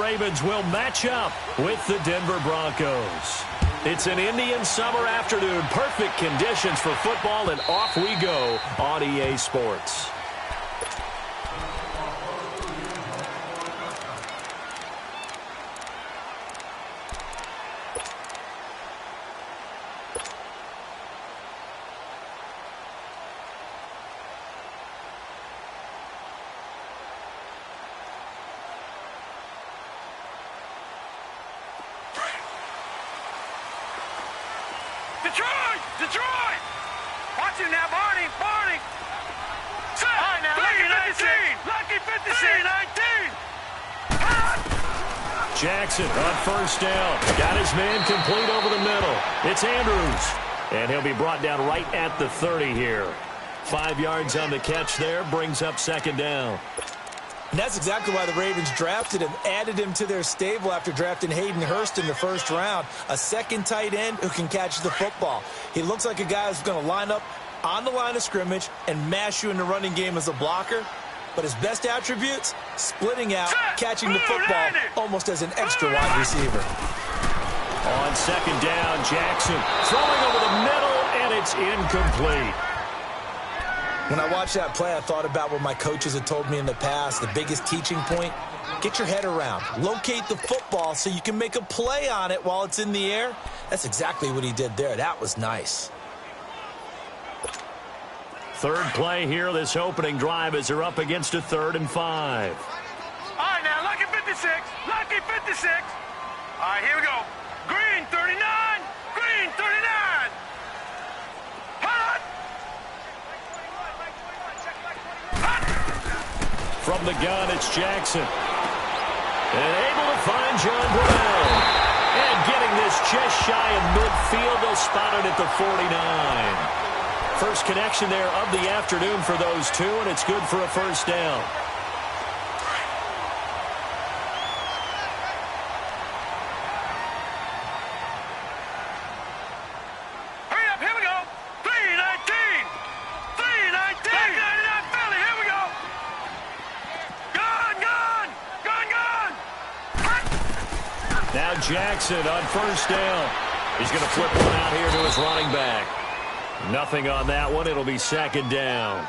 Ravens will match up with the Denver Broncos. It's an Indian summer afternoon. Perfect conditions for football, and off we go on EA Sports. Detroit! Watch him now, Barney! Set! All right, now, Lucky 56! 19! Jackson on first down. Got his man complete over the middle. It's Andrews. And he'll be brought down right at the 30 here. 5 yards on the catch there. Brings up second down. And that's exactly why the Ravens drafted him, added him to their stable after drafting Hayden Hurst in the first round. A second tight end who can catch the football. He looks like a guy who's going to line up on the line of scrimmage and mash you in the running game as a blocker. But his best attributes, splitting out, catching the football almost as an extra wide receiver. On second down, Jackson throwing over the middle, and it's incomplete. When I watched that play, I thought about what my coaches had told me in the past. The biggest teaching point, get your head around. Locate the football so you can make a play on it while it's in the air. That's exactly what he did there. That was nice. Third play here, this opening drive, as they're up against a 3rd and 5. All right, now, Lucky 56! Lucky 56! All right, here we go. Green 39! Green 39! Hot! From the gun, it's Jackson. And able to find John Brown. And getting this just shy of midfield, they'll spot it at the 49. First connection there of the afternoon for those two, and it's good for a first down. Hurry up, here we go. 319! 319! Back 99 Philly, here we go. Gun! Now Jackson on first down. He's going to flip one out here to his running back. Nothing on that one. It'll be second down.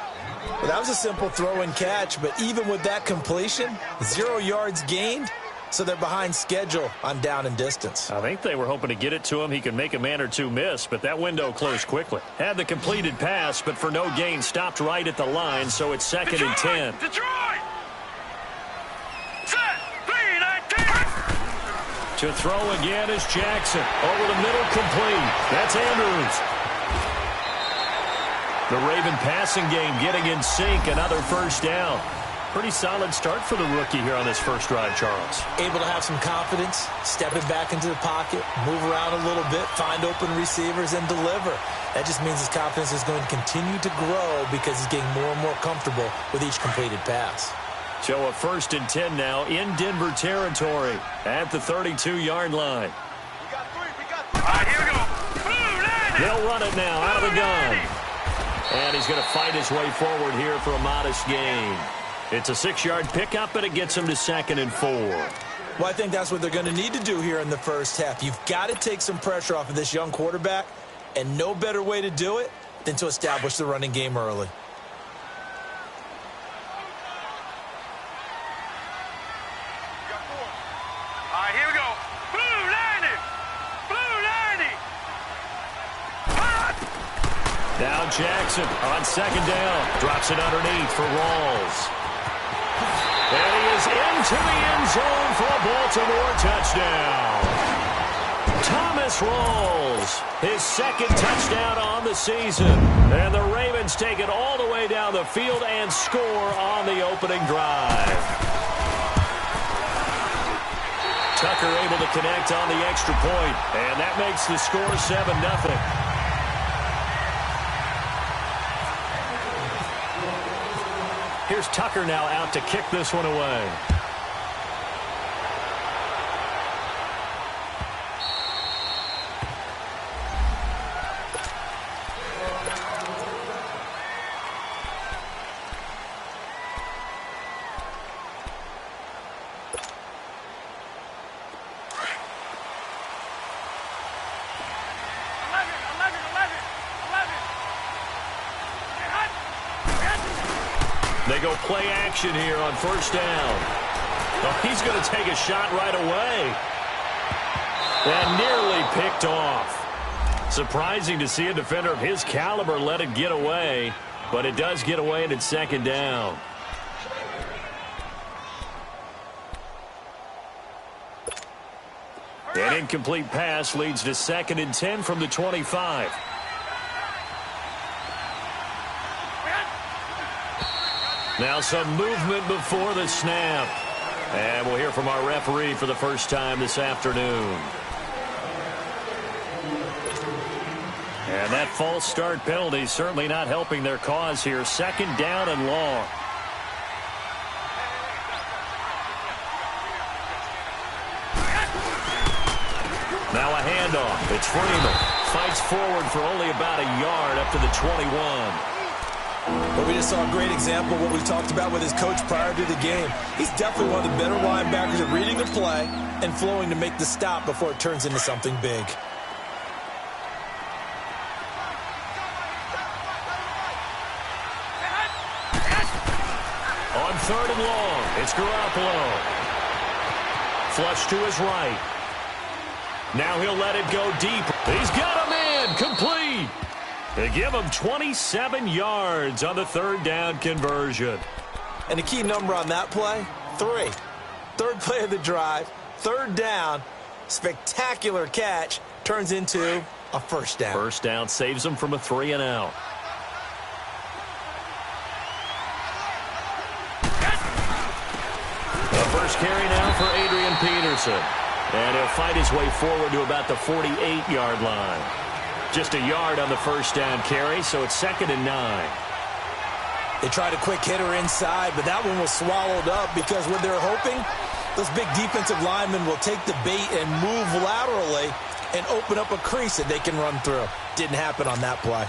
Well, that was a simple throw and catch, but even with that completion, 0 yards gained, so they're behind schedule on down and distance. I think they were hoping to get it to him. He could make a man or two miss, but that window closed quickly. Had the completed pass, but for no gain, stopped right at the line, so it's second and 10. Detroit! Set! 319! To throw again is Jackson. Over the middle, complete. That's Andrews. The Raven passing game getting in sync. Another first down. Pretty solid start for the rookie here on this first drive, Charles. Able to have some confidence, stepping back into the pocket, move around a little bit, find open receivers, and deliver. That just means his confidence is going to continue to grow because he's getting more and more comfortable with each completed pass. So a 1st and 10 now in Denver territory at the 32-yard line. We got three. All right, here we go. They'll run it now out of the gun. And he's going to fight his way forward here for a modest gain. It's a 6-yard pickup, and it gets him to 2nd and 4. Well, I think that's what they're going to need to do here in the first half. You've got to take some pressure off of this young quarterback, and no better way to do it than to establish the running game early. All right, here we go. Blue 90! Blue 90! Hot! Now Jackson on second down. Drops it underneath for Rawls. And he is into the end zone for a Baltimore touchdown. Thomas Rawls, his 2nd touchdown on the season. And the Ravens take it all the way down the field and score on the opening drive. Tucker able to connect on the extra point, and that makes the score 7-0. Here's Tucker now out to kick this one away. They go play action here on first down. Oh, he's going to take a shot right away. And nearly picked off. Surprising to see a defender of his caliber let it get away, but it does get away and it's second down. An incomplete pass leads to 2nd and 10 from the 25. Now some movement before the snap. And we'll hear from our referee for the first time this afternoon. And that false start penalty certainly not helping their cause here. 2nd down and long. Now a handoff. It's Freeman. Fights forward for only about a yard up to the 21. Well, we just saw a great example of what we talked about with his coach prior to the game. He's definitely one of the better linebackers at reading the play and flowing to make the stop before it turns into something big. On 3rd and long, it's Garoppolo. Flush to his right. Now he'll let it go deep. He's got a man complete. They give him 27 yards on the 3rd down conversion. And the key number on that play, 3. 3rd play of the drive, 3rd down, spectacular catch, turns into a first down. First down saves them from a 3 and out. The first carry now for Adrian Peterson. And he'll fight his way forward to about the 48-yard line. Just a yard on the first down carry, so it's 2nd and 9. They tried a quick hitter inside, but that one was swallowed up because what they're hoping, those big defensive linemen will take the bait and move laterally and open up a crease that they can run through. Didn't happen on that play.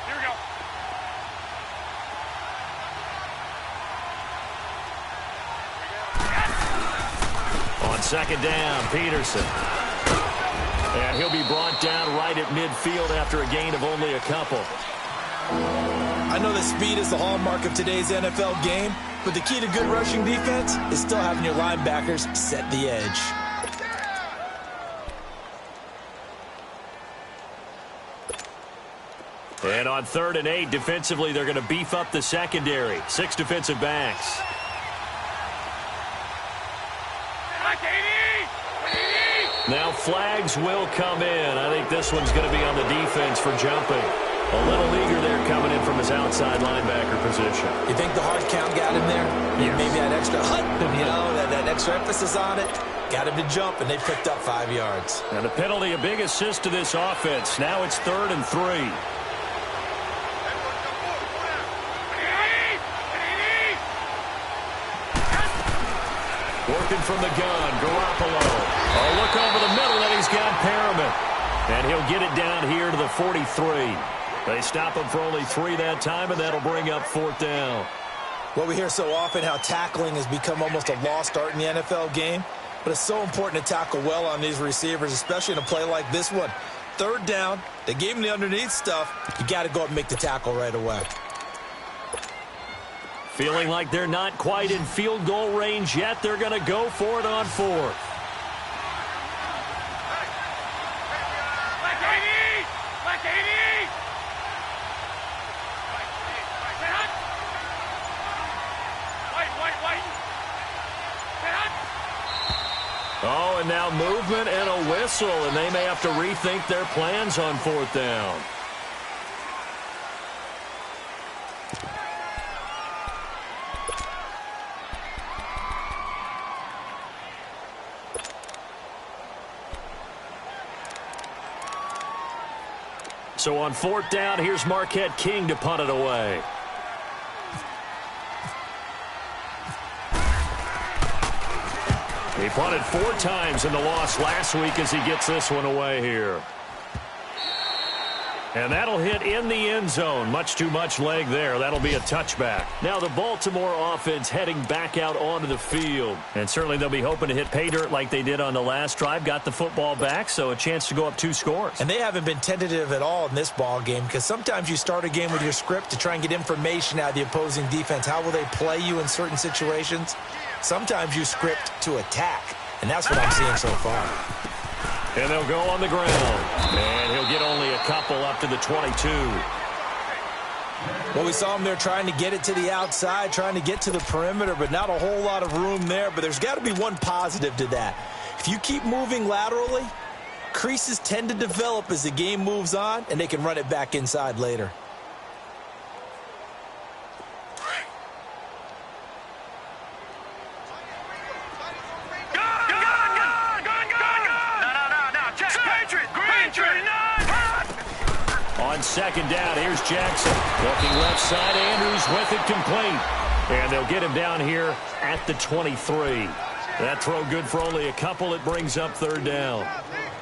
Here we go. On 2nd down, Peterson. And he'll be brought down right at midfield after a gain of only a couple. I know that speed is the hallmark of today's NFL game, but the key to good rushing defense is still having your linebackers set the edge. And on 3rd and 8, defensively, they're going to beef up the secondary. 6 defensive backs. Now flags will come in. I think this one's going to be on the defense for jumping. A little eager there coming in from his outside linebacker position. You think the hard count got him there? Yes. Maybe that extra that extra emphasis on it. Got him to jump, and they picked up 5 yards. And the penalty, a big assist to this offense. Now it's 3rd and 3. Working from the gun, Garoppolo. Oh, look over the middle, and he's got Perriman. And he'll get it down here to the 43. They stop him for only 3 that time, and that'll bring up 4th down. Well, we hear so often how tackling has become almost a lost art in the NFL game, but it's so important to tackle well on these receivers, especially in a play like this one. 3rd down, they gave him the underneath stuff. You got to go up and make the tackle right away. Feeling like they're not quite in field goal range yet. They're going to go for it on 4th. Oh, and now movement and a whistle, and they may have to rethink their plans on 4th down. So on 4th down, here's Marquette King to punt it away. He punted 4 times in the loss last week as he gets this one away here. And that'll hit in the end zone. Much too much leg there. That'll be a touchback. Now the Baltimore offense heading back out onto the field. And certainly they'll be hoping to hit pay dirt like they did on the last drive. Got the football back, so a chance to go up 2 scores. And they haven't been tentative at all in this ball game, because sometimes you start a game with your script to try and get information out of the opposing defense. How will they play you in certain situations? Sometimes you script to attack, and that's what I'm seeing so far. And they'll go on the ground. And he'll get only a couple up to the 22. Well, we saw him there trying to get it to the outside, trying to get to the perimeter, but not a whole lot of room there. But there's got to be one positive to that. If you keep moving laterally, creases tend to develop as the game moves on, and they can run it back inside later. On second down, here's Jackson. Looking left side, Andrews with it complete. And they'll get him down here at the 23. That throw good for only a couple. It brings up third down.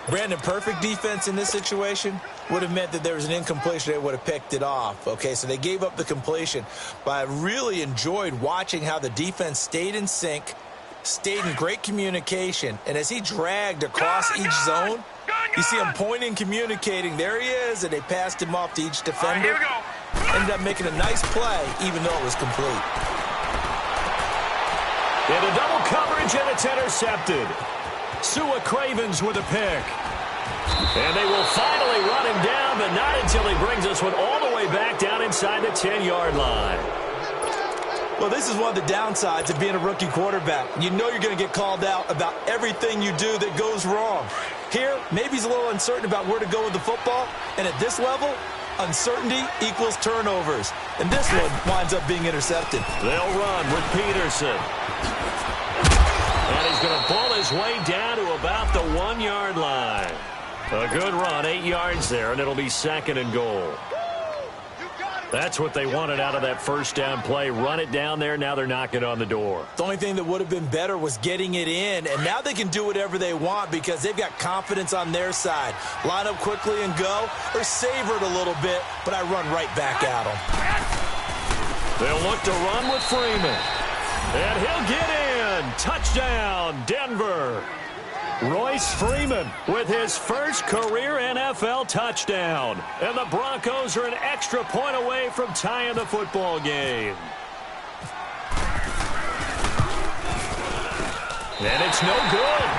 Brandon, perfect defense in this situation would have meant that there was an incompletion. They would have picked it off. Okay, so they gave up the completion. But I really enjoyed watching how the defense stayed in sync, stayed in great communication. And as he dragged across each zone, you see him pointing, communicating. There he is, and they passed him off to each defender. Here we go. Ended up making a nice play, even though it was complete. Into double coverage, and it's intercepted. Sua Cravens with a pick. And they will finally run him down, but not until he brings us one all the way back down inside the 10-yard line. Well, this is one of the downsides of being a rookie quarterback. You know you're going to get called out about everything you do that goes wrong. Here, maybe he's a little uncertain about where to go with the football, and at this level, uncertainty equals turnovers. And this one winds up being intercepted. They'll run with Peterson. And he's going to pull his way down to about the 1-yard line. A good run, 8 yards there, and it'll be second and goal. That's what they wanted out of that first down play. Run it down there. Now they're knocking on the door. The only thing that would have been better was getting it in, and now they can do whatever they want because they've got confidence on their side. Line up quickly and go, or savor it a little bit, but I run right back at them. They'll look to run with Freeman. And he'll get in. Touchdown, Denver. Royce Freeman with his first career NFL touchdown. And the Broncos are an extra point away from tying the football game. And it's no good.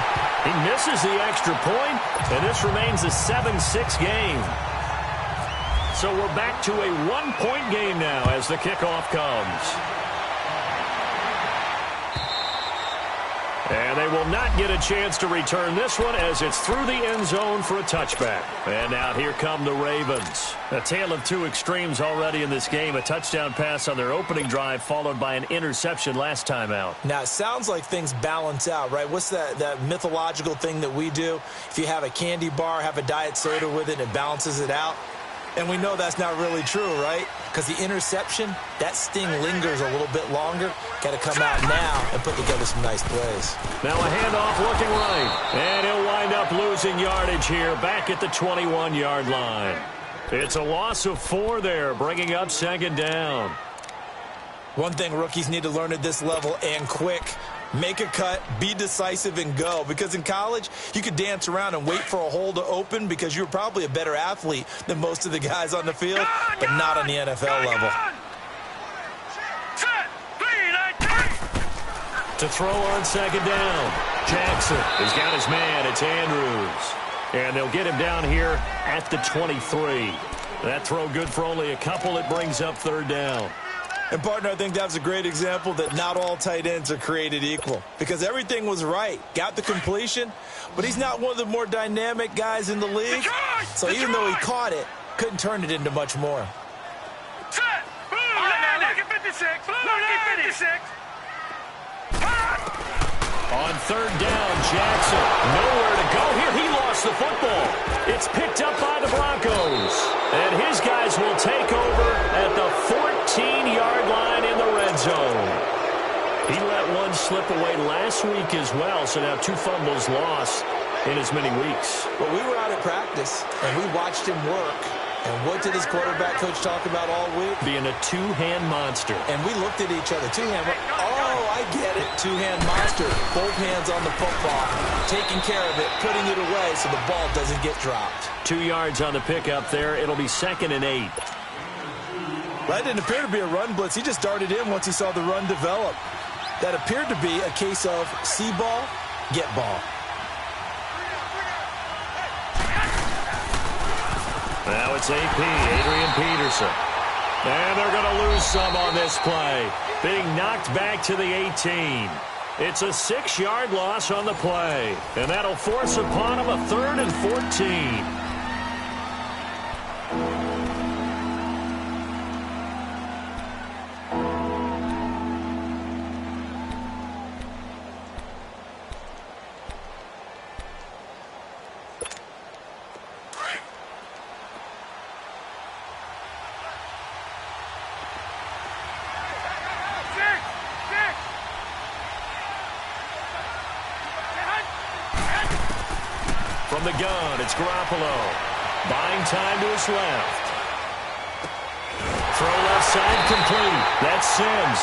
He misses the extra point, and this remains a 7-6 game. So we're back to a 1-point game now as the kickoff comes. And they will not get a chance to return this one as it's through the end zone for a touchback. And now here come the Ravens. A tale of two extremes already in this game. A touchdown pass on their opening drive followed by an interception last time out. Now, it sounds like things balance out, right? What's that mythological thing that we do? If you have a candy bar, have a diet soda with it, and it balances it out. And we know that's not really true, right? Because the interception, that sting lingers a little bit longer. Got to come out now and put together some nice plays. Now a handoff looking right. And he'll wind up losing yardage here back at the 21-yard line. It's a loss of 4 there, bringing up second down. One thing rookies need to learn at this level and quick. Make a cut, be decisive, and go. Because in college, you could dance around and wait for a hole to open because you're probably a better athlete than most of the guys on the field, but not on the NFL level. To throw on second down, Jackson has got his man. It's Andrews. And they'll get him down here at the 23. That throw good for only a couple. It brings up third down. And, partner, I think that was a great example that not all tight ends are created equal. Because everything was right. Got the completion, but he's not one of the more dynamic guys in the league. So even though he caught it, couldn't turn it into much more. Set! Blue, look at 56! Look at 56! On third down, Jackson. Nowhere to go here. He lost the football. It's picked up by the Broncos. And his guys will take over at the 14-yard line in the red zone. He let one slip away last week as well, so now 2 fumbles lost in as many weeks. But we were out at practice, and we watched him work. And what did his quarterback coach talk about all week? Being a two-hand monster. And we looked at each other. Two-hand. Oh, I get it. Two-hand monster. Both hands on the football. Taking care of it. Putting it away so the ball doesn't get dropped. 2 yards on the pickup there. It'll be 2nd and 8. That didn't appear to be a run blitz. He just darted in once he saw the run develop. That appeared to be a case of see ball, get ball. Now it's AP, Adrian Peterson. And they're going to lose some on this play. Being knocked back to the 18. It's a 6-yard loss on the play. And that'll force upon him a 3rd and 14. From the gun, it's Garoppolo. Buying time to his left. Throw left side complete. That's Sims.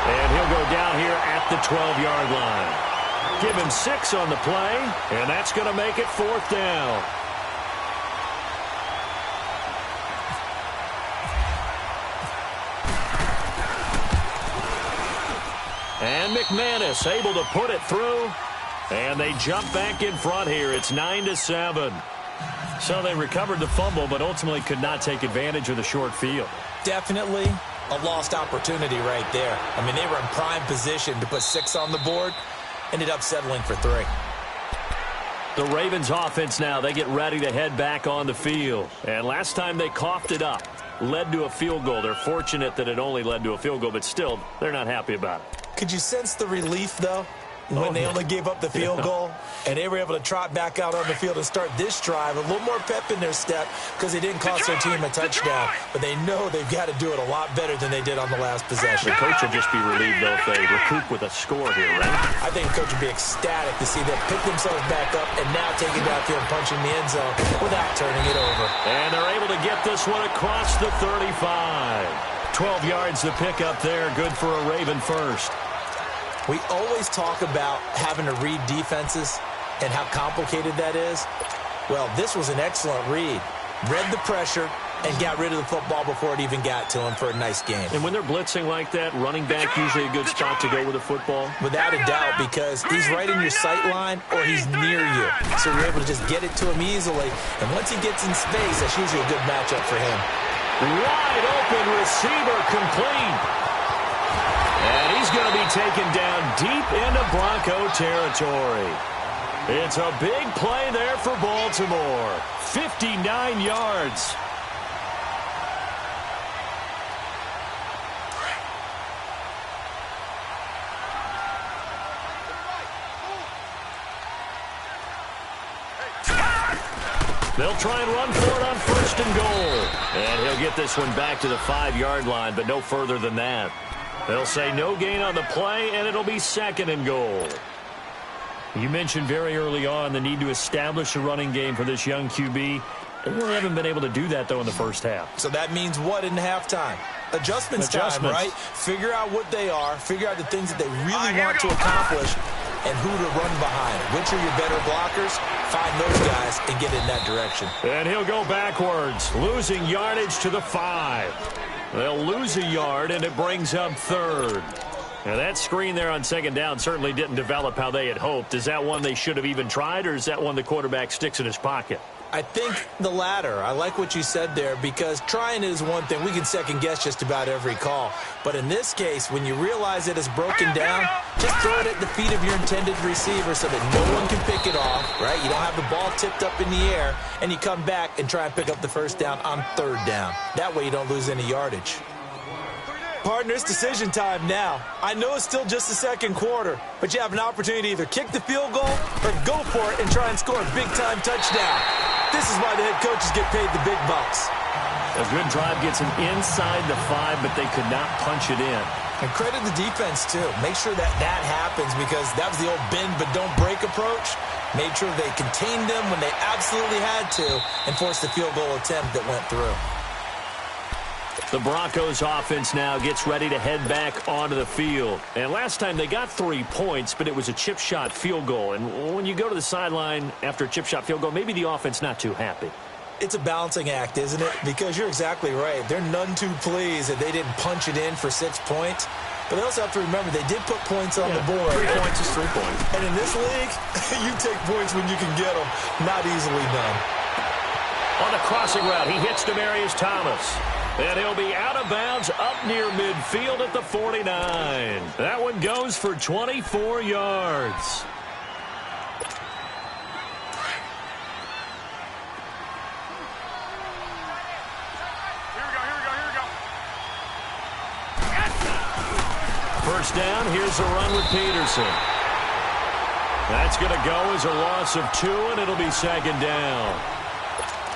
And he'll go down here at the 12-yard line. Give him 6 on the play, and that's going to make it 4th down. And McManus able to put it through. And they jump back in front here. It's 9-7. So they recovered the fumble, but ultimately could not take advantage of the short field. Definitely a lost opportunity right there. I mean, they were in prime position to put 6 on the board. Ended up settling for 3. The Ravens offense now, they get ready to head back on the field. And last time they coughed it up, led to a field goal. They're fortunate that it only led to a field goal, but still, they're not happy about it. Could you sense the relief, though? When they only gave up the field goal, and they were able to trot back out on the field and start this drive. A little more pep in their step because they didn't cost their team a touchdown. But they know they've got to do it a lot better than they did on the last possession. The coach will just be relieved, though, if they recoup with a score here, right? I think the coach would be ecstatic to see them pick themselves back up and now take it downfield and punch in the end zone without turning it over. And they're able to get this one across the 35. 12 yards the pickup there. Good for a Raven first. We always talk about having to read defenses and how complicated that is. Well, this was an excellent read. Read the pressure and got rid of the football before it even got to him for a nice game. And when they're blitzing like that, running back usually a good spot to go with the football? Without a doubt, because he's right in your sight line or he's near you. So you're able to just get it to him easily. And once he gets in space, that's usually a good matchup for him. Wide open receiver complete. And he's going to be taken down deep into Bronco territory. It's a big play there for Baltimore. 59 yards. They'll try and run for it on 1st and goal. And he'll get this one back to the 5-yard line, but no further than that. They'll say no gain on the play, and it'll be 2nd and goal. You mentioned very early on the need to establish a running game for this young QB. They really haven't been able to do that, though, in the first half. So that means what in halftime? Adjustments time, right? Figure out what they are, figure out the things that they really want to accomplish, and who to run behind. Which are your better blockers? Find those guys and get in that direction. And he'll go backwards, losing yardage to the 5. They'll lose a yard, and it brings up 3rd. Now, that screen there on 2nd down certainly didn't develop how they had hoped. Is that one they should have even tried, or is that one the quarterback sticks in his pocket? I think the latter. I like what you said there because trying it is one thing. We can second-guess just about every call. But in this case, when you realize it is broken down, just throw it at the feet of your intended receiver so that no one can pick it off, right? You don't have the ball tipped up in the air, and you come back and try and pick up the 1st down on 3rd down. That way you don't lose any yardage. Partner, it's decision time now. I know it's still just the 2nd quarter, but you have an opportunity to either kick the field goal or go for it and try and score a big-time touchdown. This is why the head coaches get paid the big bucks. A good drive gets them inside the 5, but they could not punch it in. And credit the defense, too. Make sure that happens because that was the old bend but don't break approach, made sure they contained them when they absolutely had to, and forced the field goal attempt that went through. The Broncos offense now gets ready to head back onto the field. And last time they got 3 points, but it was a chip shot field goal. And when you go to the sideline after a chip shot field goal, maybe the offense not too happy. It's a balancing act, isn't it? Because you're exactly right. They're none too pleased that they didn't punch it in for 6 points. But they also have to remember they did put points on the board. 3 points is 3 points. And in this league, you take points when you can get them. Not easily done. On the crossing route, he hits Demaryius Thomas. And he'll be out of bounds up near midfield at the 49. That one goes for 24 yards. First down, here's a run with Peterson. That's going to go as a loss of 2, and it'll be second down.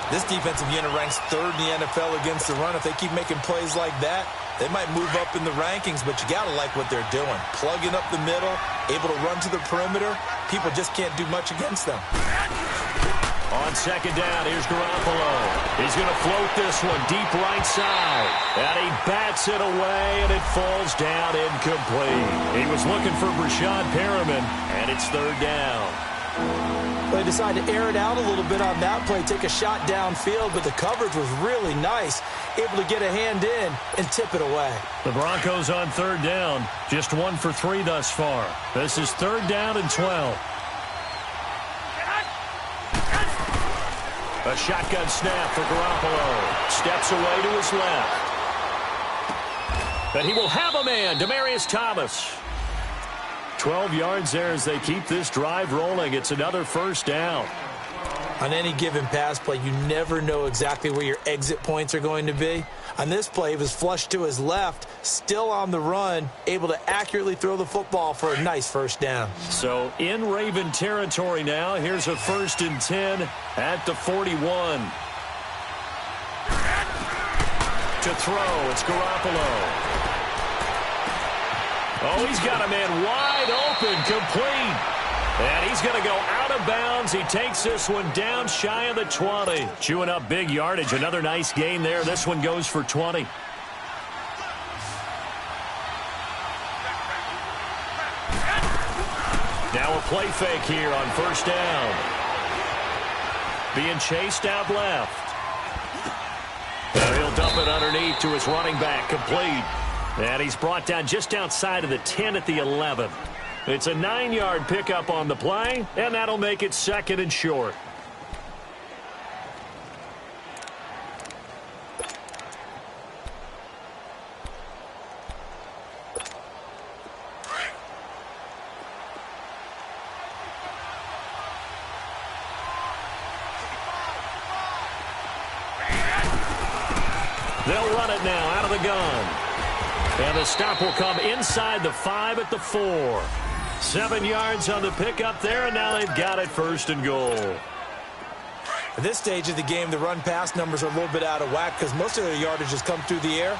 This defensive unit ranks 3rd in the NFL against the run. If they keep making plays like that, they might move up in the rankings, but you got to like what they're doing. Plugging up the middle, able to run to the perimeter. People just can't do much against them. On second down, here's Garoppolo. He's going to float this one deep right side. And he bats it away, and it falls down incomplete. He was looking for Brashad Perriman, and it's 3rd down. They decided to air it out a little bit on that play, take a shot downfield, but the coverage was really nice, able to get a hand in and tip it away. The Broncos on 3rd down, just 1 for 3 thus far. This is 3rd down and 12. A shotgun snap for Garoppolo. Steps away to his left. But he will have a man, Demaryius Thomas. 12 yards there as they keep this drive rolling. It's another first down. On any given pass play, you never know exactly where your exit points are going to be. On this play, he was flushed to his left, still on the run, able to accurately throw the football for a nice first down. So in Raven territory now, here's a 1st and 10 at the 41. To throw, it's Garoppolo. Oh, he's got a man wide open, complete. And he's going to go out of bounds. He takes this one down shy of the 20. Chewing up big yardage. Another nice gain there. This one goes for 20. Now a play fake here on first down. Being chased out left. And he'll dump it underneath to his running back, complete. And he's brought down just outside of the 10 at the 11. It's a 9-yard pickup on the play, and that'll make it 2nd and short. They'll run it now out of the gun. And the stop will come inside the 5 at the 4. 7 yards on the pickup there, and now they've got it 1st and goal. At this stage of the game, the run-pass numbers are a little bit out of whack because most of their yardage has come through the air.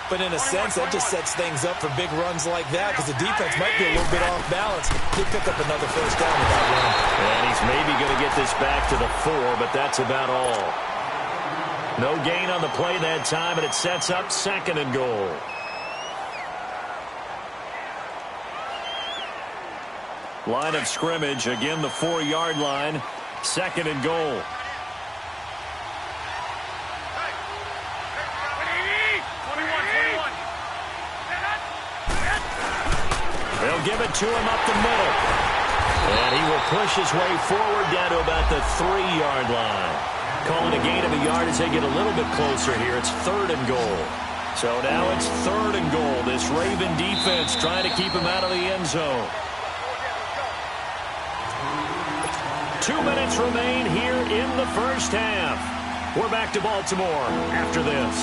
But in a sense, that just sets things up for big runs like that because the defense might be a little bit off balance. They pick up another first down with that run. And he's maybe going to get this back to the 4, but that's about all. No gain on the play that time, and it sets up 2nd and goal. Line of scrimmage, again the 4-yard line, 2nd and goal. They'll give it to him up the middle. And he will push his way forward down to about the 3-yard line. Calling a gain of a yard as they get a little bit closer here. It's 3rd and goal. So now it's 3rd and goal. This Raven defense trying to keep him out of the end zone. 2 minutes remain here in the first half. We're back to Baltimore after this.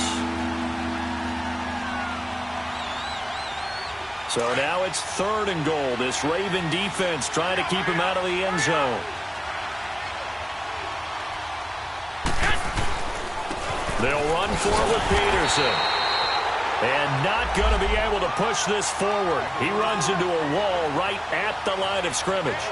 So now it's 3rd and goal. This Raven defense trying to keep him out of the end zone. They'll run for it with Peterson. And not going to be able to push this forward. He runs into a wall right at the line of scrimmage.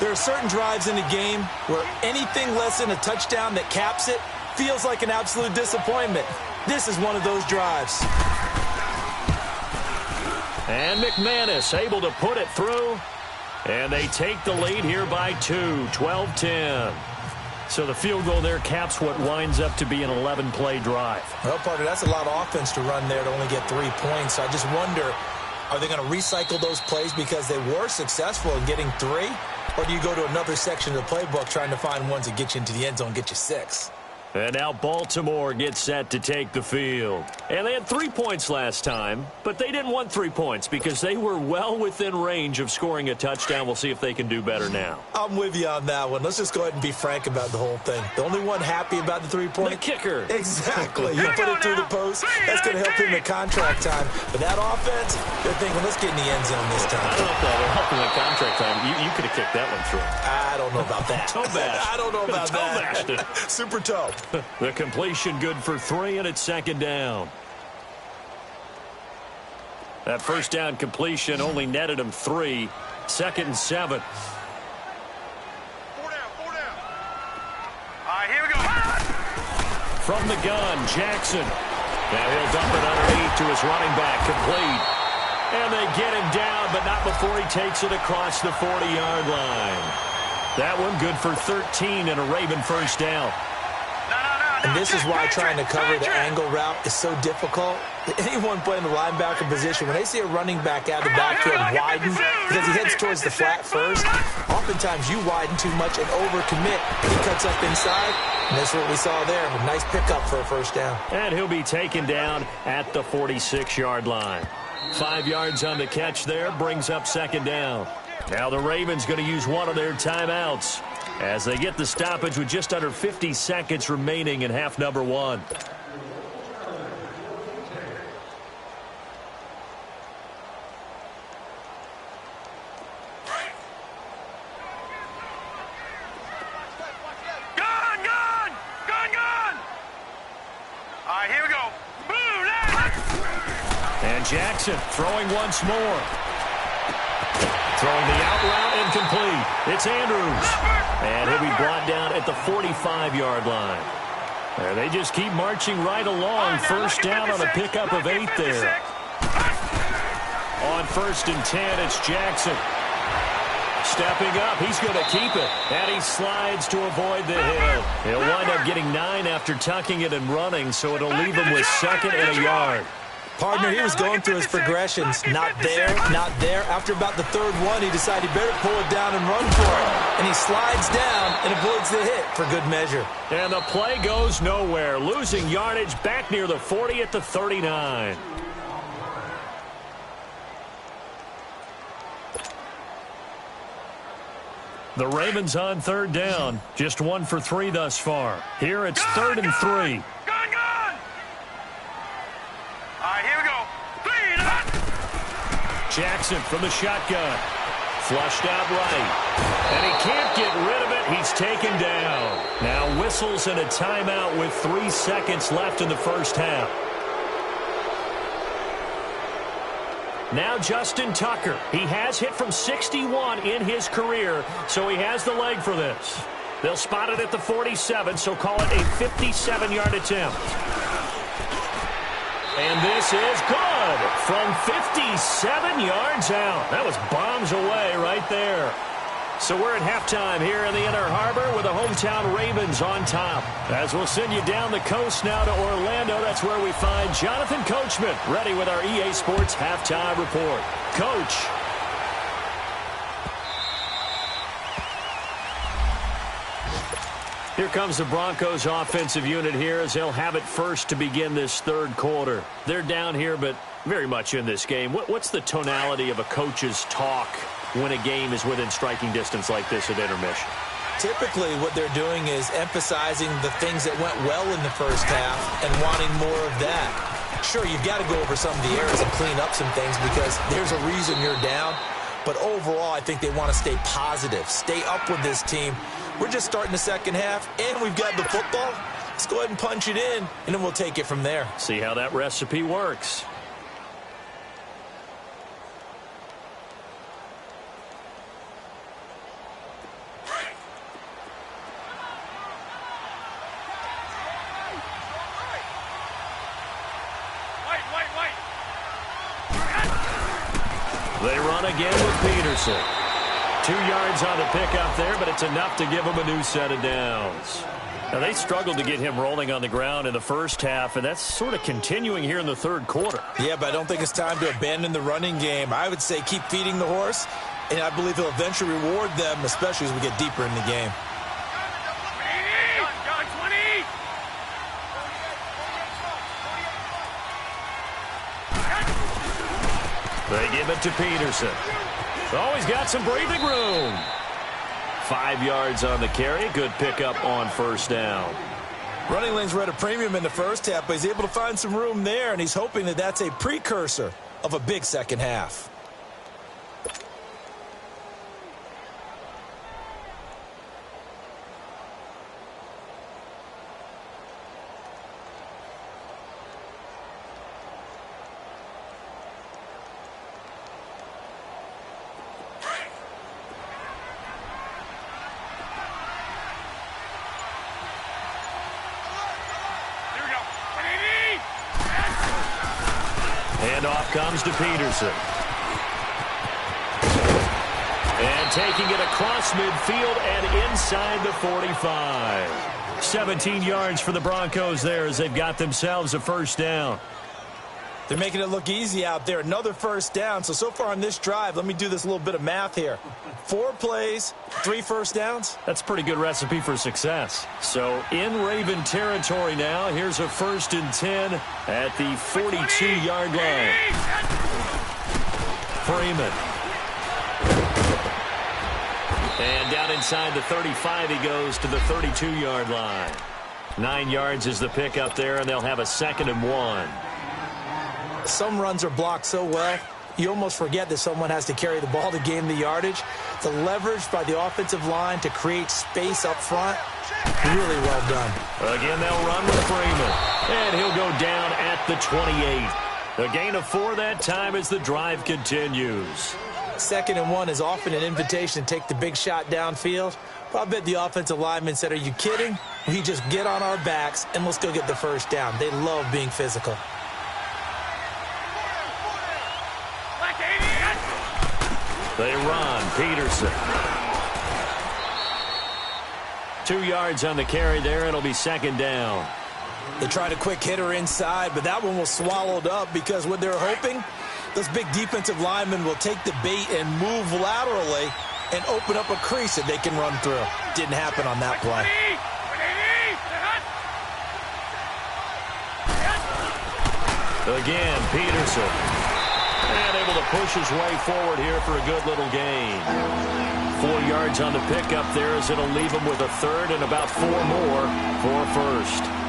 There are certain drives in the game where anything less than a touchdown that caps it feels like an absolute disappointment. This is one of those drives. And McManus able to put it through. And they take the lead here by 2, 12-10. So the field goal there caps what winds up to be an 11-play drive. Well, partner, that's a lot of offense to run there to only get 3 points. So I just wonder, are they going to recycle those plays because they were successful in getting 3? Or do you go to another section of the playbook trying to find ones that get you into the end zone and get you 6? And now Baltimore gets set to take the field. And they had 3 points last time, but they didn't want 3 points because they were well within range of scoring a touchdown. We'll see if they can do better now. I'm with you on that one. Let's just go ahead and be frank about the whole thing. The only one happy about the 3-point? The kicker. Exactly. You put it through the post. That's going to help him in contract time. But that offense, they're thinking, let's get in the end zone this time. I don't know if that will help him in contract time. You could have kicked that one through. I don't know about that. Toe bash. I don't know about that. Toe bashed it. Super toe. The completion good for 3, and it's second down. That first down completion only netted him 3. 2nd and 7. 4 down, 4 down. All right, here we go. From the gun, Jackson. Now he'll dump it underneath to his running back, complete. And they get him down, but not before he takes it across the 40-yard line. That one good for 13 and a Raven first down. And this is why trying to cover the angle route is so difficult. Anyone playing the linebacker position, when they see a running back out of the backfield widen, because he heads towards the flat first, oftentimes you widen too much and overcommit. He cuts up inside, and that's what we saw there. A nice pickup for a first down. And he'll be taken down at the 46-yard line. 5 yards on the catch there, brings up second down. Now the Ravens going to use one of their timeouts as they get the stoppage with just under 50 seconds remaining in half number 1. Gun! All right, here we go. Boom! And Jackson throwing once more. Throwing the out route incomplete. It's Andrews. And he'll be brought down at the 45-yard line. There, they just keep marching right along. First down on a pickup of 8 there. On 1st and 10, it's Jackson. Stepping up, he's going to keep it. And he slides to avoid the hit. He'll wind up getting 9 after tucking it and running, so it'll leave him with 2nd and a yard. Partner, he was going through his progressions. Not there, not there. After about the 3rd one, he decided he better pull it down and run for it. And he slides down and avoids the hit for good measure. And the play goes nowhere. Losing yardage back near the 40 at the 39. The Ravens on 3rd down. Just 1 for 3 thus far. Here it's 3rd and 3. Jackson from the shotgun. Flushed out right. And he can't get rid of it. He's taken down. Now whistles and a timeout with 3 seconds left in the first half. Now Justin Tucker. He has hit from 61 in his career, so he has the leg for this. They'll spot it at the 47, so call it a 57-yard attempt. And this is good from 57 yards out. That was bombs away right there. So we're at halftime here in the Inner Harbor with the hometown Ravens on top. As we'll send you down the coast now to Orlando, that's where we find Jonathan Coachman ready with our EA Sports halftime report. Coach. Here comes the Broncos offensive unit here as they'll have it first to begin this 3rd quarter. They're down here, but very much in this game. What's the tonality of a coach's talk when a game is within striking distance like this at intermission? Typically, what they're doing is emphasizing the things that went well in the first half and wanting more of that. Sure, you've got to go over some of the errors and clean up some things because there's a reason you're down. But overall, I think they want to stay positive, stay up with this team. We're just starting the second half, and we've got the football. Let's go ahead and punch it in, and then we'll take it from there. See how that recipe works. run again with Peterson. 2 yards on the pickup there, but it's enough to give him a new set of downs. Now, they struggled to get him rolling on the ground in the first half, and that's sort of continuing here in the third quarter. Yeah, but I don't think it's time to abandon the running game. I would say keep feeding the horse, and I believe he'll eventually reward them, especially as we get deeper in the game. They give it to Peterson. Oh, he's got some breathing room. 5 yards on the carry. Good pickup on first down. Running lanes were at a premium in the first half, but he's able to find some room there, and he's hoping that that's a precursor of a big second half. Handoff comes to Peterson. And taking it across midfield and inside the 45. 17 yards for the Broncos there as they've got themselves a first down. They're making it look easy out there. Another first down. So far on this drive, let me do this little bit of math here. 4 plays, 3 first downs. That's a pretty good recipe for success. So in Raven territory now, here's a 1st and 10 at the 42-yard line. Freeman. And down inside the 35, he goes to the 32-yard line. 9 yards is the pickup there, and they'll have a 2nd and 1. Some runs are blocked so well, you almost forget that someone has to carry the ball to gain the yardage. The leverage by the offensive line to create space up front, really well done. Again, they'll run with Freeman, and he'll go down at the 28. A gain of 4 that time as the drive continues. 2nd and 1 is often an invitation to take the big shot downfield. But I bet the offensive lineman said, are you kidding? We just get on our backs and let's go get the first down. They love being physical. They run. Peterson. 2 yards on the carry there. It'll be 2nd down. They tried a quick hitter inside, but that one was swallowed up because what they're hoping, those big defensive linemen will take the bait and move laterally and open up a crease that they can run through. Didn't happen on that play. Again, Peterson. And able to push his way forward here for a good little gain. 4 yards on the pickup there as it'll leave him with a 3rd and about 4 more for a 1st.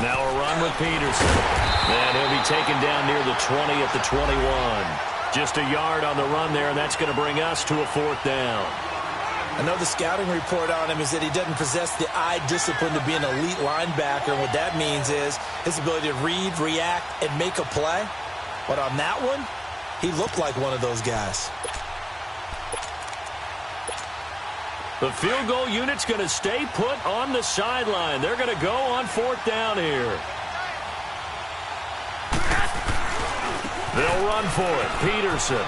Now a run with Peterson. And he'll be taken down near the 20 at the 21. Just a yard on the run there, and that's going to bring us to a 4th down. I know the scouting report on him is that he doesn't possess the eye discipline to be an elite linebacker. And what that means is his ability to read, react, and make a play. But on that one, he looked like one of those guys. The field goal unit's going to stay put on the sideline. They're going to go on 4th down here. They'll run for it. Peterson.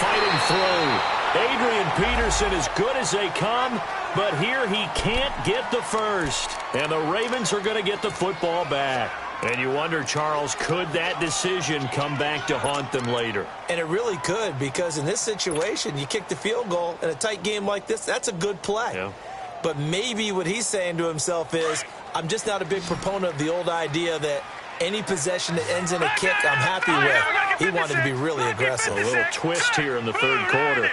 Fighting through. Adrian Peterson as good as they come, but here he can't get the first. And the Ravens are going to get the football back. And you wonder, Charles, could that decision come back to haunt them later? And it really could, because in this situation, you kick the field goal in a tight game like this, that's a good play. Yeah. But maybe what he's saying to himself is, I'm just not a big proponent of the old idea that any possession that ends in a kick I'm happy with. He wanted to be really aggressive. A little twist here in the 3rd quarter.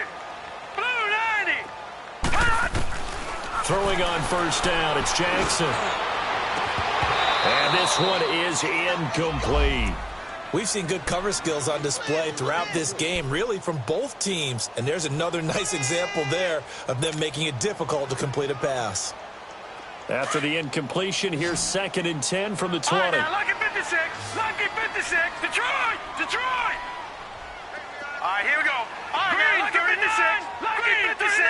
Throwing on 1st down, it's Jackson. And this one is incomplete. We've seen good cover skills on display throughout this game, really from both teams. And there's another nice example there of them making it difficult to complete a pass. After the incompletion, here's 2nd and 10 from the 20. All right, now, lucky 56. Lucky 56. Detroit. Detroit. All right, here we go. All right, Green, now, lucky 56. Lucky Green, 56.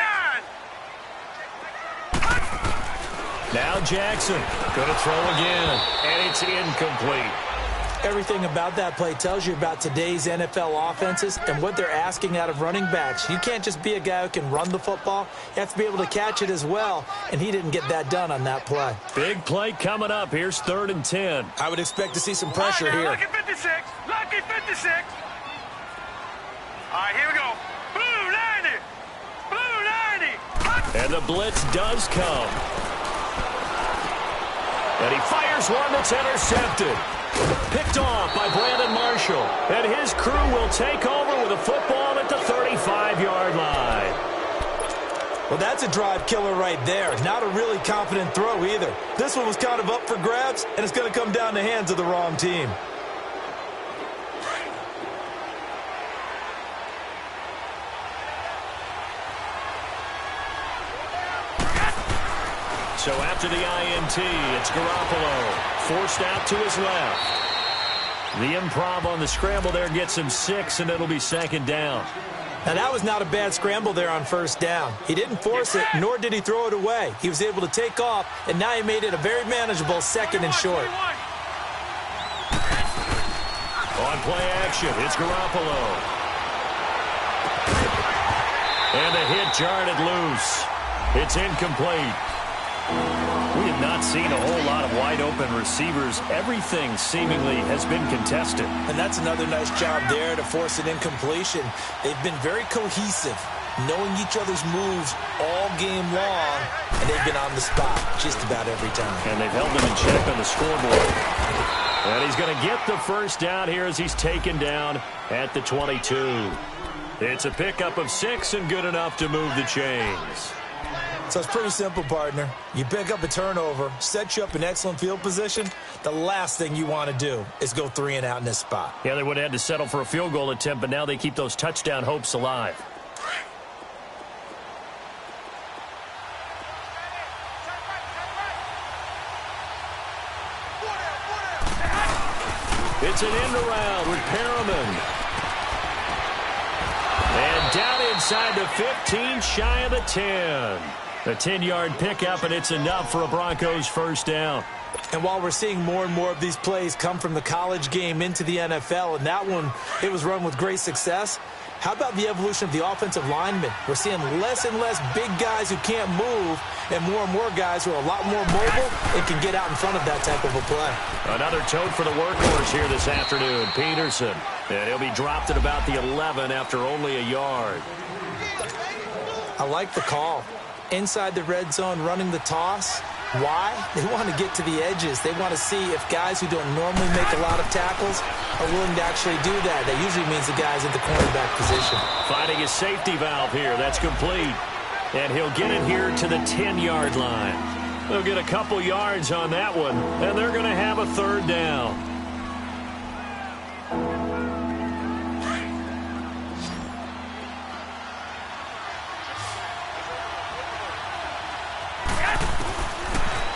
Now Jackson going to throw again, and it's incomplete. Everything about that play tells you about today's NFL offenses and what they're asking out of running backs. You can't just be a guy who can run the football. You have to be able to catch it as well, and he didn't get that done on that play. Big play coming up. Here's 3rd and 10. I would expect to see some pressure here. Lucky 56. Lucky 56. All right, here we go. Blue 90. Blue 90. And the blitz does come. And he fires one that's intercepted. Picked off by Brandon Marshall. And his crew will take over with a football at the 35-yard line. Well, that's a drive killer right there. Not a really confident throw either. This one was kind of up for grabs, and it's going to come down the hands of the wrong team. So after the INT, it's Garoppolo. Forced out to his left. The improv on the scramble there gets him 6, and it'll be 2nd down. Now, that was not a bad scramble there on 1st down. He didn't force it, nor did he throw it away. He was able to take off, and now he made it a very manageable 2nd and short. On play action, it's Garoppolo. And the hit jarred it loose. It's incomplete. We have not seen a whole lot of wide-open receivers. Everything seemingly has been contested. And that's another nice job there to force an incompletion. They've been very cohesive, knowing each other's moves all game long, and they've been on the spot just about every time. And they've held them in check on the scoreboard. And he's going to get the 1st down here as he's taken down at the 22. It's a pickup of 6 and good enough to move the chains. So it's pretty simple, partner. You pick up a turnover, set you up in excellent field position. The last thing you want to do is go 3 and out in this spot. Yeah, they would have had to settle for a field goal attempt, but now they keep those touchdown hopes alive. It's an end around with Perriman. And down inside the 15, shy of the 10. A 10-yard pickup, and it's enough for a Broncos 1st down. And while we're seeing more and more of these plays come from the college game into the NFL, and that one, it was run with great success, how about the evolution of the offensive linemen? We're seeing less and less big guys who can't move and more guys who are a lot more mobile and can get out in front of that type of a play. Another tote for the workhorse here this afternoon, Peterson. And he'll be dropped at about the 11 after only a yard. I like the call. Inside the red zone, running the toss. Why? They want to get to the edges. They want to see if guys who don't normally make a lot of tackles are willing to actually do that. That usually means the guy's in the cornerback position. Finding his safety valve here. That's complete. And he'll get it here to the 10-yard line. They'll get a couple yards on that one, and they're going to have a 3rd down.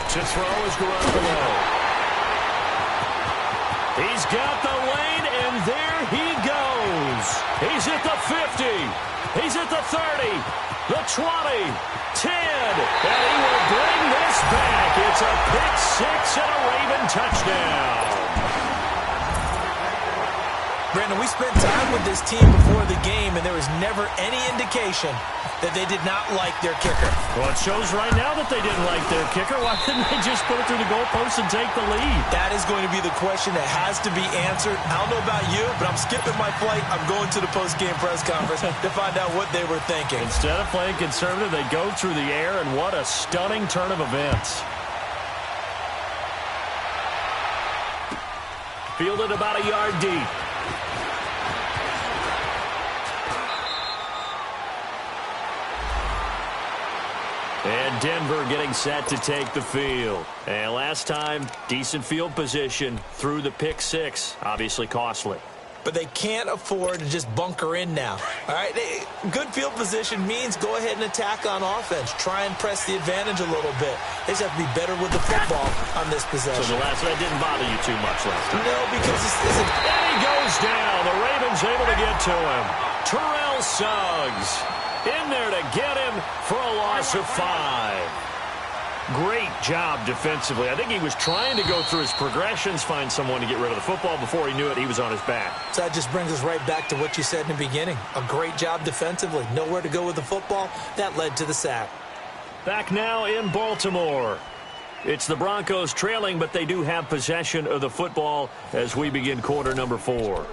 To throw is Garoppolo. He's got the lane, and there he goes. He's at the 50. He's at the 30, the 20, 10, and he will bring this back. It's a pick 6 and a Raven touchdown. Brandon, we spent time with this team before the game, and there was never any indication that they did not like their kicker. Well, it shows right now that they didn't like their kicker. Why didn't they just put it through the goalpost and take the lead? That is going to be the question that has to be answered. I don't know about you, but I'm skipping my flight. I'm going to the post-game press conference to find out what they were thinking. Instead of playing conservative, they go through the air, and what a stunning turn of events. Fielded about a yard deep. And Denver getting set to take the field. And last time, decent field position through the pick 6. Obviously costly. but they can't afford to just bunker in now. All right, good field position means go ahead and attack on offense. Try and press the advantage a little bit. They just have to be better with the football on this possession. So that didn't bother you too much last time? No, because this isn't. And he goes down. The Ravens able to get to him. Terrell Suggs in there to get him for a loss of 5. Great job defensively. I think he was trying to go through his progressions, find someone to get rid of the football. Before he knew it, he was on his back. So that just brings us right back to what you said in the beginning. A great job defensively. Nowhere to go with the football. That led to the sack. Back now in Baltimore. It's the Broncos trailing, but they do have possession of the football as we begin quarter number 4.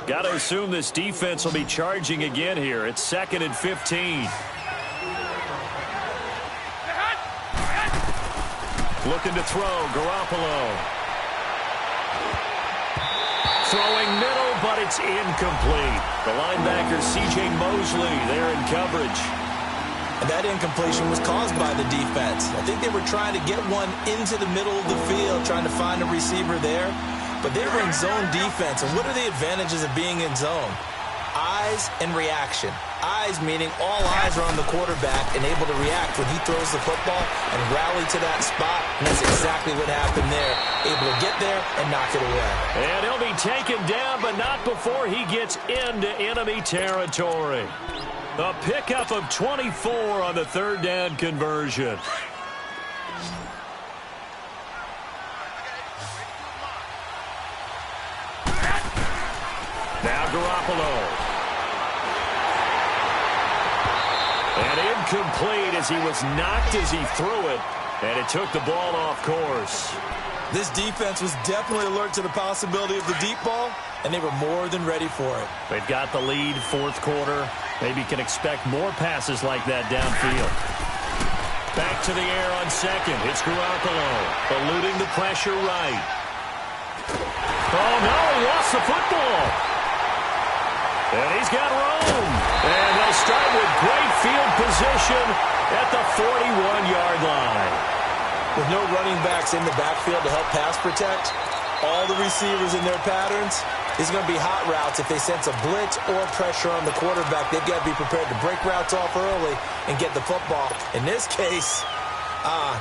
Got to assume this defense will be charging again here. It's 2nd and 15. Looking to throw, Garoppolo. Throwing middle, but it's incomplete. The linebacker, C.J. Mosley, there in coverage. And that incompletion was caused by the defense. I think they were trying to get one into the middle of the field, trying to find a receiver there. But they were in zone defense. And what are the advantages of being in zone? Eyes and reaction. Eyes meaning all eyes are on the quarterback and able to react when he throws the football and rally to that spot. And that's exactly what happened there. Able to get there and knock it away. And he'll be taken down, but not before he gets into enemy territory. A pickup of 24 on the 3rd down conversion. Now Garoppolo. And incomplete as he was knocked as he threw it. And it took the ball off course. This defense was definitely alert to the possibility of the deep ball, and they were more than ready for it. They've got the lead, 4th quarter. Maybe can expect more passes like that downfield. Back to the air on 2nd. It's Garoppolo, eluding the pressure right. Oh, no, he lost the football. And he's got room. And they'll start with great field position at the 41-yard line. With no running backs in the backfield to help pass protect, all the receivers in their patterns, it's going to be hot routes. If they sense a blitz or pressure on the quarterback, they've got to be prepared to break routes off early and get the football. In this case,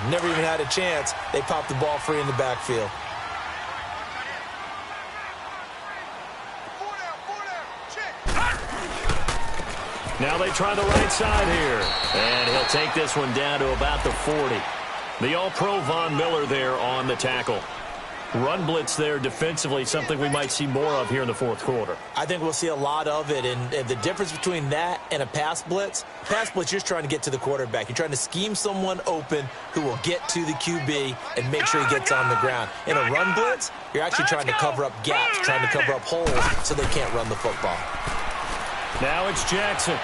never even had a chance. They popped the ball free in the backfield. Now they try the right side here. And he'll take this one down to about the 40. The All-Pro Von Miller there on the tackle. Run blitz there defensively, something we might see more of here in the 4th quarter. I think we'll see a lot of it. And the difference between that and a pass blitz, you're just trying to get to the quarterback. You're trying to scheme someone open who will get to the QB and make sure he gets on the ground. In a run blitz, you're actually trying to cover up gaps, trying to cover up holes so they can't run the football. Now it's Jackson,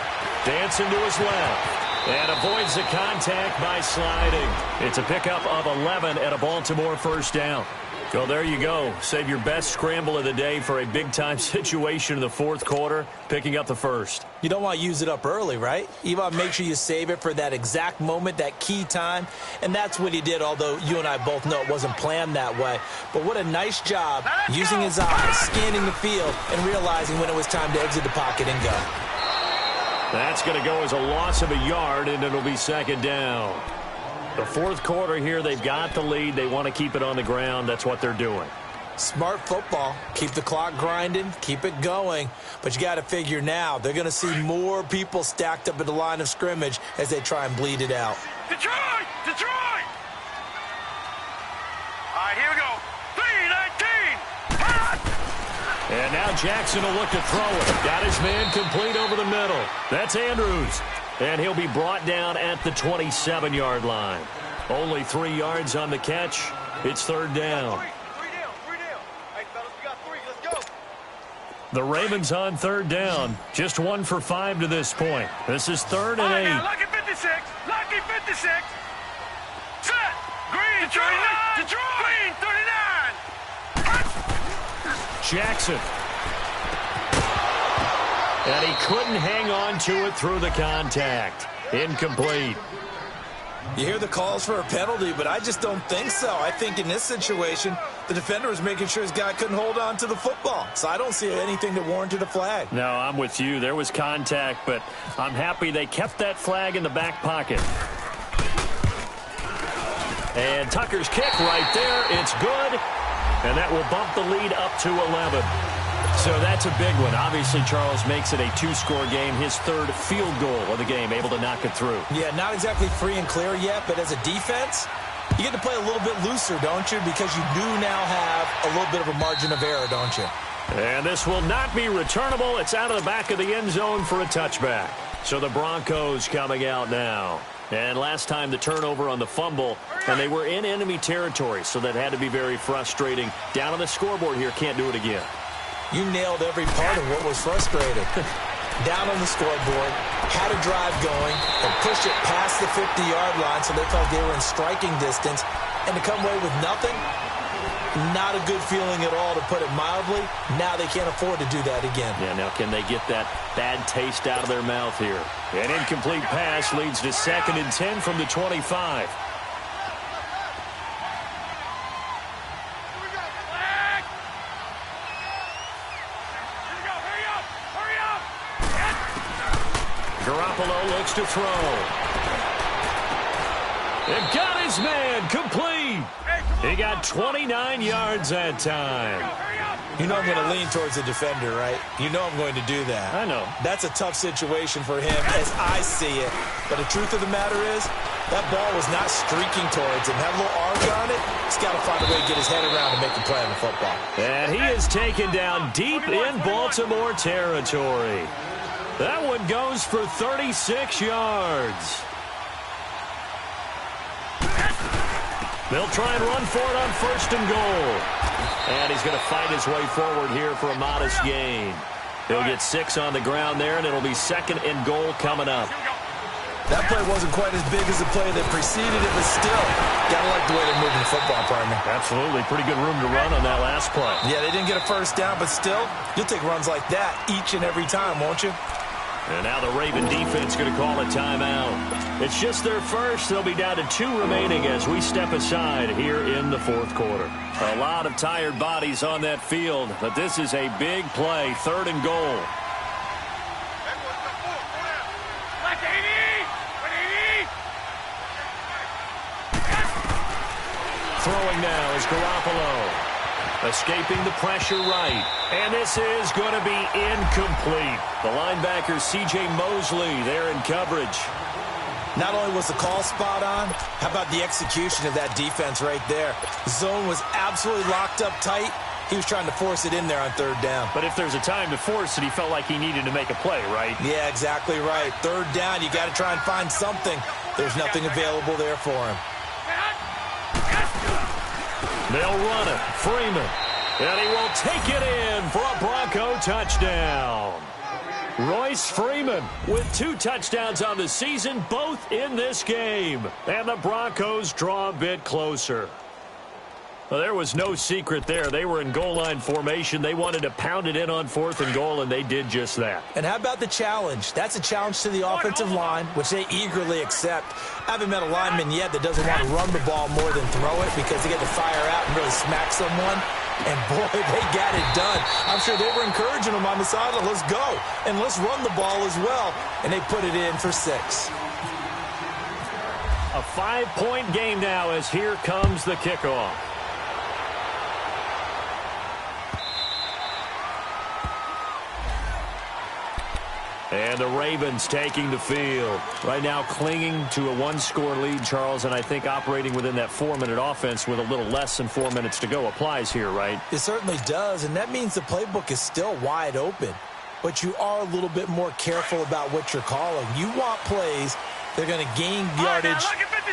dancing to his left, and avoids the contact by sliding. It's a pickup of 11 at a Baltimore 1st down. So there you go. Save your best scramble of the day for a big-time situation in the 4th quarter, picking up the 1st. You don't want to use it up early, right? You want to make sure you save it for that exact moment, that key time. And that's what he did, although you and I both know it wasn't planned that way. But what a nice job using his eyes, scanning the field, and realizing when it was time to exit the pocket and go. That's going to go as a loss of a yard, and it'll be 2nd down. The 4th quarter here, they've got the lead. They want to keep it on the ground. That's what they're doing. Smart football. Keep the clock grinding. Keep it going. But you got to figure now, they're going to see more people stacked up at the line of scrimmage as they try and bleed it out. Detroit! Detroit! All right, here we go. 3-19. And now Jackson will look to throw it. Got his man complete over the middle. That's Andrews. And he'll be brought down at the 27-yard line. Only 3 yards on the catch. It's 3rd down. Three down. Hey, fellas, we got 3. Let's go. The Ravens on 3rd down. Just 1 for 5 to this point. This is 3rd and 8. All right, now, lucky 56. Lucky 56. Set. Green, Detroit. Detroit. Green, 39. Jackson. And he couldn't hang on to it through the contact. Incomplete. You hear the calls for a penalty, but I just don't think so. I think in this situation, the defender was making sure his guy couldn't hold on to the football. So I don't see anything that warranted a flag. No, I'm with you. There was contact, but I'm happy they kept that flag in the back pocket. And Tucker's kick right there. It's good. And that will bump the lead up to 11. So that's a big one. Obviously, Charles makes it a two-score game. His third field goal of the game, able to knock it through. Yeah, not exactly free and clear yet, but as a defense, you get to play a little bit looser, don't you? Because you do now have a little bit of a margin of error, don't you? And this will not be returnable. It's out of the back of the end zone for a touchback. So the Broncos coming out now. And last time the turnover on the fumble, and they were in enemy territory, so that had to be very frustrating. Down on the scoreboard here, can't do it again. You nailed every part of what was frustrating. Down on the scoreboard, had a drive going, and pushed it past the 50-yard line so they felt they were in striking distance. And to come away with nothing, not a good feeling at all, to put it mildly. Now they can't afford to do that again. Yeah, now can they get that bad taste out of their mouth here? An incomplete pass leads to 2nd and 10 from the 25. Garoppolo looks to throw. And got his man complete. He got 29 yards that time. You know I'm going to lean towards the defender, right? You know I'm going to do that. I know. That's a tough situation for him as I see it. But the truth of the matter is, that ball was not streaking towards him. Had a little arc on it. He's got to find a way to get his head around and make a play on the football. And he is taken down deep in Baltimore territory. That one goes for 36 yards. They'll try and run for it on 1st and goal. And he's going to fight his way forward here for a modest gain. He'll get 6 on the ground there, and it'll be 2nd and goal coming up. That play wasn't quite as big as the play that preceded it, but still, gotta like the way they're moving the football, partner. Absolutely. Pretty good room to run on that last play. Yeah, they didn't get a first down, but still, you'll take runs like that each and every time, won't you? And now the Raven defense going to call a timeout. It's just their first. They'll be down to 2 remaining as we step aside here in the 4th quarter. A lot of tired bodies on that field, but this is a big play. 3rd and goal. Throwing now is Garoppolo. Escaping the pressure right. And this is going to be incomplete. The linebacker, C.J. Mosley, there in coverage. Not only was the call spot on, how about the execution of that defense right there? The zone was absolutely locked up tight. He was trying to force it in there on 3rd down. But if there's a time to force it, he felt like he needed to make a play, right? Yeah, exactly right. 3rd down, you got to try and find something. There's nothing available there for him. They'll run it. Freeman. And he will take it in for a Bronco touchdown. Royce Freeman with 2 touchdowns on the season, both in this game. And the Broncos draw a bit closer. Well, there was no secret there. They were in goal line formation. They wanted to pound it in on 4th and goal, and they did just that. And how about the challenge? That's a challenge to the offensive line, which they eagerly accept. I haven't met a lineman yet that doesn't want to run the ball more than throw it because they get to fire out and really smack someone. And, boy, they got it done. I'm sure they were encouraging them on the sideline. Let's go, and let's run the ball as well. And they put it in for 6. A 5-point game now as here comes the kickoff. And the Ravens taking the field. Right now clinging to a 1-score lead, Charles, and I think operating within that 4-minute offense with a little less than 4 minutes to go applies here, right? It certainly does, and that means the playbook is still wide open. But you are a little bit more careful about what you're calling. You want plays that are going to gain yardage,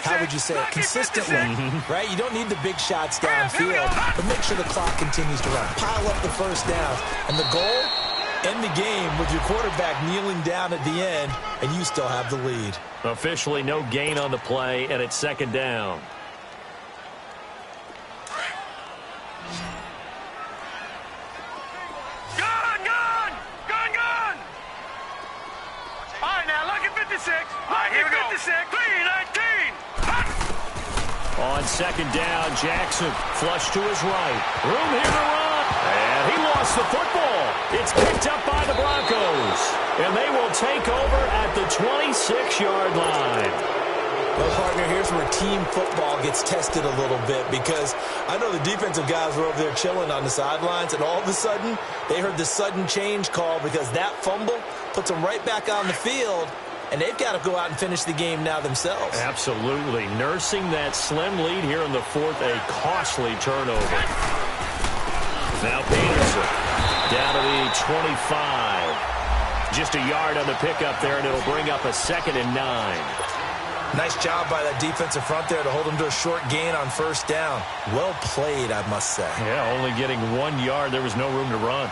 how would you say it, consistently, right? You don't need the big shots downfield, but make sure the clock continues to run. Pile up the first downs, and the goal, end the game with your quarterback kneeling down at the end, and you still have the lead. Officially no gain on the play, and it's 2nd down. green 19. Hot. On second down, Jackson flush to his right. Room here to run. And he lost the football. It's picked up by the Broncos. And they will take over at the 26-yard line. Well, partner, here's where team football gets tested a little bit, because I know the defensive guys were over there chilling on the sidelines, and all of a sudden they heard the sudden change call because that fumble puts them right back on the field, and they've got to go out and finish the game now themselves. Absolutely. Nursing that slim lead here in the fourth, a costly turnover. Now Peterson down to the 25. Just a yard on the pickup there, and it'll bring up a 2nd and 9. Nice job by that defensive front there to hold him to a short gain on first down. Well played, I must say. Yeah, only getting 1 yard. There was no room to run.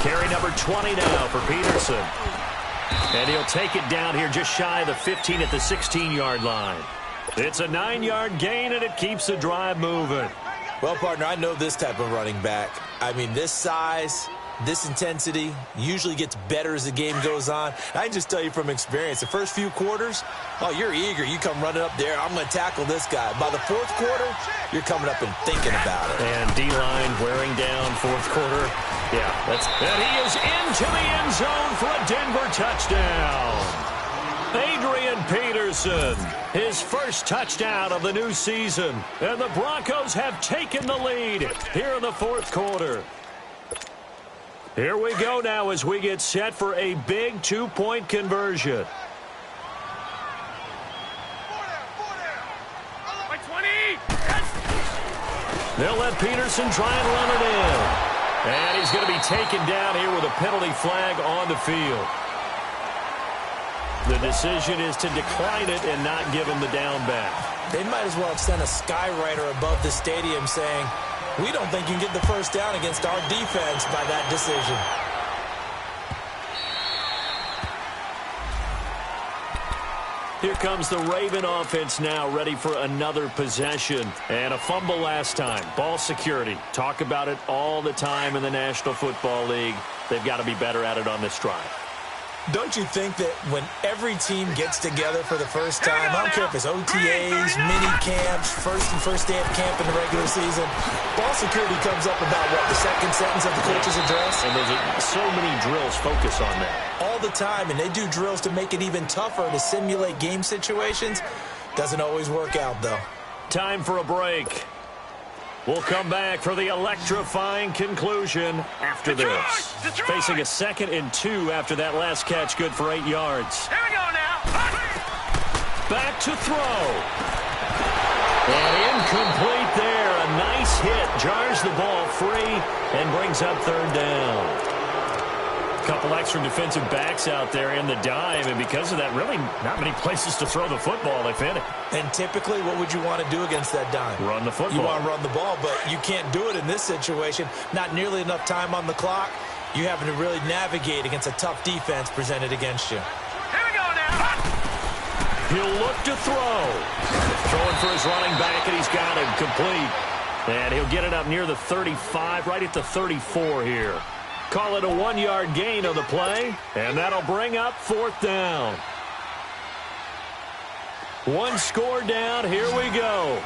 Carry number 20 now for Peterson. And he'll take it down here just shy of the 15 at the 16-yard line. It's a 9-yard gain, and it keeps the drive moving. Well, partner, I know this type of running back. I mean, this size, this intensity usually gets better as the game goes on. I can just tell you from experience, the first few quarters, oh, you're eager. You come running up there, I'm going to tackle this guy. By the fourth quarter, you're coming up and thinking about it. And D-line wearing down fourth quarter. Yeah, and he is into the end zone for a Denver touchdown. Adrian Peterson, his first touchdown of the new season. And the Broncos have taken the lead here in the fourth quarter. Here we go now as we get set for a big 2-point conversion. They'll let Peterson try and run it in. And he's going to be taken down here with a penalty flag on the field. The decision is to decline it and not give him the down back. They might as well have sent a skywriter above the stadium saying, we don't think you can get the first down against our defense by that decision. Here comes the Raven offense now, ready for another possession. And a fumble last time. Ball security. Talk about it all the time in the National Football League. They've got to be better at it on this drive. Don't you think that when every team gets together for the first time, I don't care if it's OTAs, mini camps, first day of camp in the regular season, ball security comes up about, what, the second sentence of the coach's address? And there's so many drills focus on that. All the time, and they do drills to make it even tougher to simulate game situations. Doesn't always work out, though. Time for a break. We'll come back for the electrifying conclusion after this. Facing a 2nd and 2 after that last catch, good for 8 yards. Here we go now. Back to throw. And incomplete there. A nice hit. Jars the ball free and brings up 3rd down. Couple extra defensive backs out there in the dime, and because of that, really not many places to throw the football, if any. And typically, what would you want to do against that dime? Run the football. You want to run the ball, but you can't do it in this situation. Not nearly enough time on the clock. You having to really navigate against a tough defense presented against you. Here we go now. He'll look to throw. Throwing for his running back, and he's got him complete. And he'll get it up near the 35, right at the 34 here. Call it a 1-yard gain on the play, and that'll bring up 4th down. One score down. Here we go.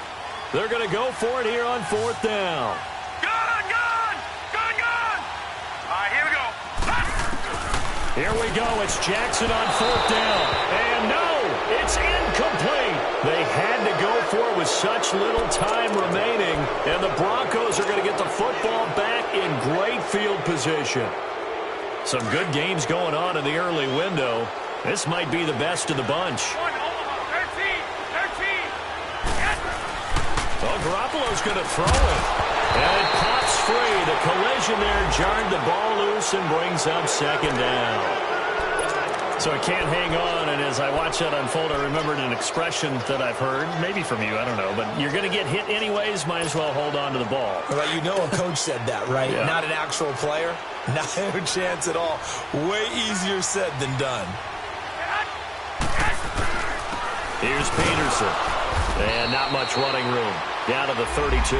They're going to go for it here on 4th down. Gone! All right, here we go. Here we go. It's Jackson on 4th down. And no, it's incomplete. They had to go for it with such little time remaining. And the Broncos are going to get the football back in great field position. Some good games going on in the early window. This might be the best of the bunch. 13. Yes. Well, Garoppolo's going to throw it. And it pops free. The collision there jarred the ball loose and brings up 2nd down. So it can't hang on, and as I watch that unfold, I remembered an expression that I've heard, maybe from you, I don't know, but you're going to get hit anyways, might as well hold on to the ball. Well, you know a coach said that, right? Yeah. Not an actual player. Not a chance at all. Way easier said than done. Here's Peterson. And not much running room. Down to the 32.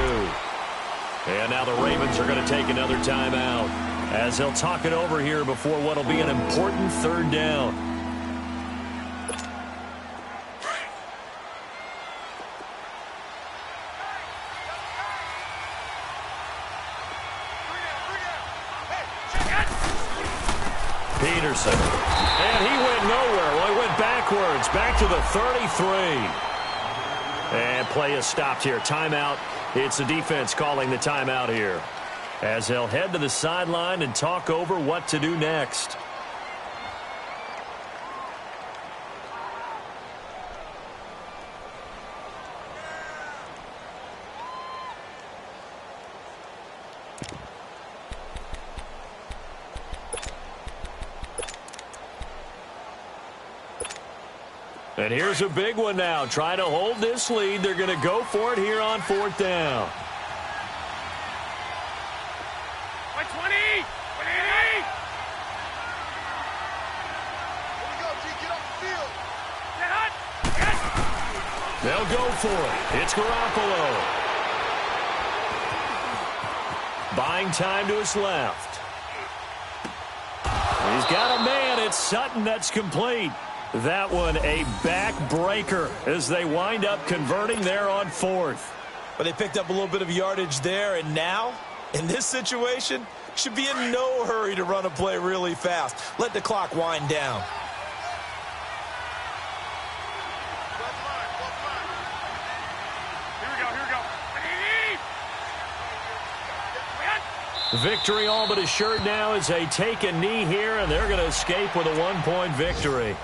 And now the Ravens are going to take another timeout as they'll talk it over here before what will be an important third down. Peterson. And he went nowhere. Well, he went backwards. Back to the 33. And play is stopped here. Timeout. It's the defense calling the timeout here as they'll head to the sideline and talk over what to do next. And here's a big one now. Trying to hold this lead. They're going to go for it here on fourth down. 20! They'll go for it. It's Garoppolo. Buying time to his left. He's got a man. It's Sutton that's complete. That one a backbreaker as they wind up converting there on fourth. But they picked up a little bit of yardage there, and now, in this situation, should be in no hurry to run a play really fast. Let the clock wind down. Victory all but assured now as they take a knee here, and they're going to escape with a 1-point victory.